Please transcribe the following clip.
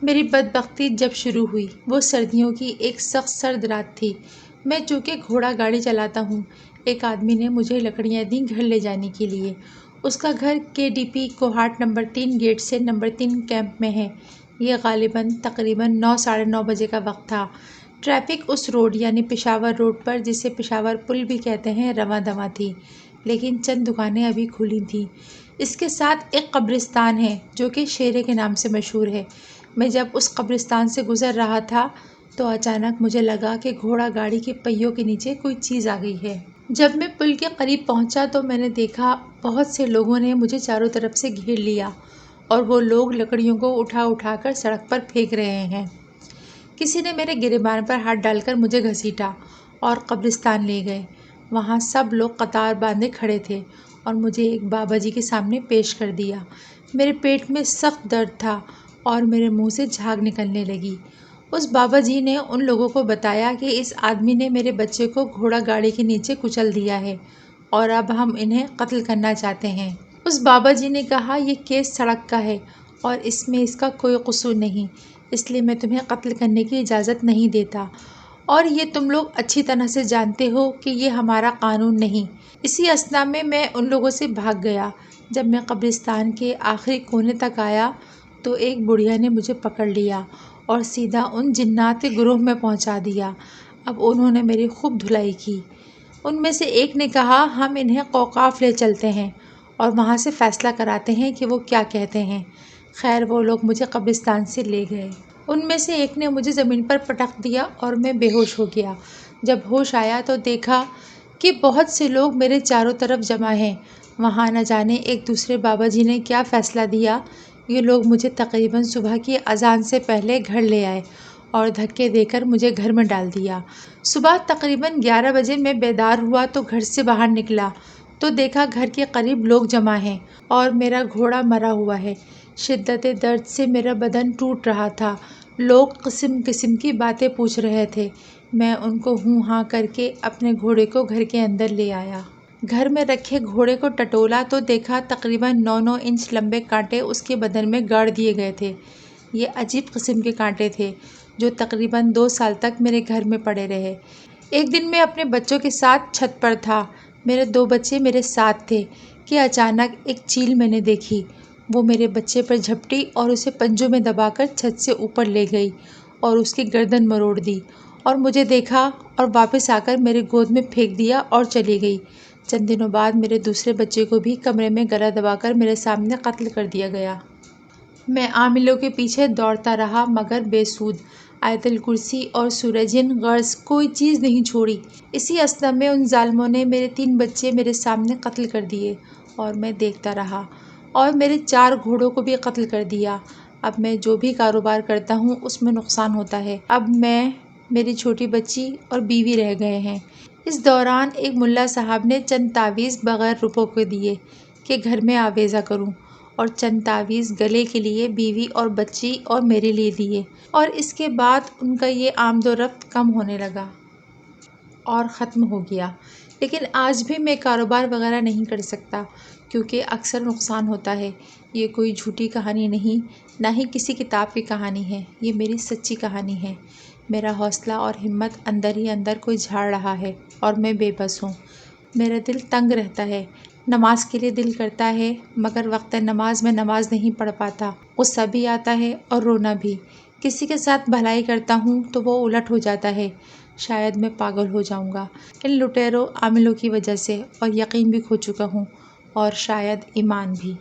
میری بدبختی جب شروع ہوئی وہ سردیوں کی ایک سخت سرد رات تھی۔ میں چونکہ گھوڑا گاڑی چلاتا ہوں، ایک آدمی نے مجھے لکڑیاں دیں گھر لے جانے کے لیے۔ اس کا گھر KDP کوہاٹ نمبر 3 گیٹ سے نمبر 3 کیمپ میں ہے۔ یہ غالباً تقریباً 9 ساڑھے 9 بجے کا وقت تھا۔ ٹریفک اس روڈ یعنی پشاور روڈ پر، جسے پشاور پل بھی کہتے ہیں، رواں دواں تھی، لیکن چند دکانیں ابھی کھلی تھیں۔ اس کے ساتھ ایک قبرستان ہے جو کہ شیرے کے نام سے مشہور ہے۔ میں جب اس قبرستان سے گزر رہا تھا تو اچانک مجھے لگا کہ گھوڑا گاڑی کے پہیوں کے نیچے کوئی چیز آ گئی ہے۔ جب میں پل کے قریب پہنچا تو میں نے دیکھا بہت سے لوگوں نے مجھے چاروں طرف سے گھیر لیا اور وہ لوگ لکڑیوں کو اٹھا اٹھا کر سڑک پر پھینک رہے ہیں۔ کسی نے میرے گریبان پر ہاتھ ڈال کر مجھے گھسیٹا اور قبرستان لے گئے۔ وہاں سب لوگ قطار باندھے کھڑے تھے اور مجھے ایک بابا جی کے سامنے پیش کر دیا۔ میرے پیٹ میں سخت درد تھا اور میرے منہ سے جھاگ نکلنے لگی۔ اس بابا جی نے ان لوگوں کو بتایا کہ اس آدمی نے میرے بچے کو گھوڑا گاڑی کے نیچے کچل دیا ہے اور اب ہم انہیں قتل کرنا چاہتے ہیں۔ اس بابا جی نے کہا، یہ کیس سڑک کا ہے اور اس میں اس کا کوئی قصور نہیں، اس لیے میں تمہیں قتل کرنے کی اجازت نہیں دیتا، اور یہ تم لوگ اچھی طرح سے جانتے ہو کہ یہ ہمارا قانون نہیں۔ اسی اثنا میں ان لوگوں سے بھاگ گیا۔ جب میں قبرستان کے آخری کونے تک آیا تو ایک بڑھیا نے مجھے پکڑ لیا اور سیدھا ان جنات کے گروہ میں پہنچا دیا۔ اب انہوں نے میری خوب دھلائی کی۔ ان میں سے ایک نے کہا، ہم انہیں اوقاف لے چلتے ہیں اور وہاں سے فیصلہ کراتے ہیں کہ وہ کیا کہتے ہیں۔ خیر وہ لوگ مجھے قبرستان سے لے گئے۔ ان میں سے ایک نے مجھے زمین پر پٹخ دیا اور میں بے ہوش ہو گیا۔ جب ہوش آیا تو دیکھا کہ بہت سے لوگ میرے چاروں طرف جمع ہیں۔ وہاں نہ جانے ایک دوسرے بابا جی نے کیا فیصلہ دیا۔ یہ لوگ مجھے تقریباً صبح کی اذان سے پہلے گھر لے آئے اور دھکے دے کر مجھے گھر میں ڈال دیا۔ صبح تقریباً 11 بجے میں بیدار ہوا تو گھر سے باہر نکلا تو دیکھا گھر کے قریب لوگ جمع ہیں اور میرا گھوڑا مرا ہوا ہے۔ شدت درد سے میرا بدن ٹوٹ رہا تھا۔ لوگ قسم قسم کی باتیں پوچھ رہے تھے۔ میں ان کو ہوں ہاں کر کے اپنے گھوڑے کو گھر کے اندر لے آیا۔ گھر میں رکھے گھوڑے کو ٹٹولا تو دیکھا تقریباً 9 انچ لمبے کانٹے اس کے بدن میں گاڑ دیے گئے تھے۔ یہ عجیب قسم کے کانٹے تھے جو تقریباً 2 سال تک میرے گھر میں پڑے رہے۔ ایک دن میں اپنے بچوں کے ساتھ چھت پر تھا، میرے 2 بچے میرے ساتھ تھے کہ اچانک ایک چیل میں نے دیکھی۔ وہ میرے بچے پر جھپٹی اور اسے پنجوں میں دبا کر چھت سے اوپر لے گئی اور اس کی گردن مروڑ دی اور مجھے دیکھا اور واپس آ کر میرے گود میں پھینک دیا اور چلی گئی۔ چند دنوں بعد میرے دوسرے بچے کو بھی کمرے میں گلا دبا کر میرے سامنے قتل کر دیا گیا۔ میں عاملوں کے پیچھے دوڑتا رہا مگر بے سود۔ آیت الکرسی اور سورہ جن غرض کوئی چیز نہیں چھوڑی۔ اسی اثنا میں ان ظالموں نے میرے 3 بچے میرے سامنے قتل کر دیے اور میں دیکھتا رہا، اور میرے 4 گھوڑوں کو بھی قتل کر دیا۔ اب میں جو بھی کاروبار کرتا ہوں اس میں نقصان ہوتا ہے۔ اب میں، میری چھوٹی بچی اور بیوی رہ گئے ہیں۔ اس دوران ایک ملا صاحب نے چند تعویذ بغیر روپوں کے دیے کہ گھر میں آویزہ کروں، اور چند تعویذ گلے کے لیے بیوی اور بچی اور میرے لیے دیے، اور اس کے بعد ان کا یہ آمد و رفت کم ہونے لگا اور ختم ہو گیا۔ لیکن آج بھی میں کاروبار وغیرہ نہیں کر سکتا کیونکہ اکثر نقصان ہوتا ہے۔ یہ کوئی جھوٹی کہانی نہیں، نہ ہی کسی کتاب کی کہانی ہے، یہ میری سچی کہانی ہے۔ میرا حوصلہ اور ہمت اندر ہی اندر کوئی جھاڑ رہا ہے اور میں بے بس ہوں۔ میرا دل تنگ رہتا ہے، نماز کے لیے دل کرتا ہے مگر وقت نماز میں نماز نہیں پڑھ پاتا۔ غصہ بھی آتا ہے اور رونا بھی۔ کسی کے ساتھ بھلائی کرتا ہوں تو وہ الٹ ہو جاتا ہے۔ شاید میں پاگل ہو جاؤں گا ان لٹیروں عاملوں کی وجہ سے، اور یقین بھی کھو چکا ہوں، اور شاید ایمان بھی۔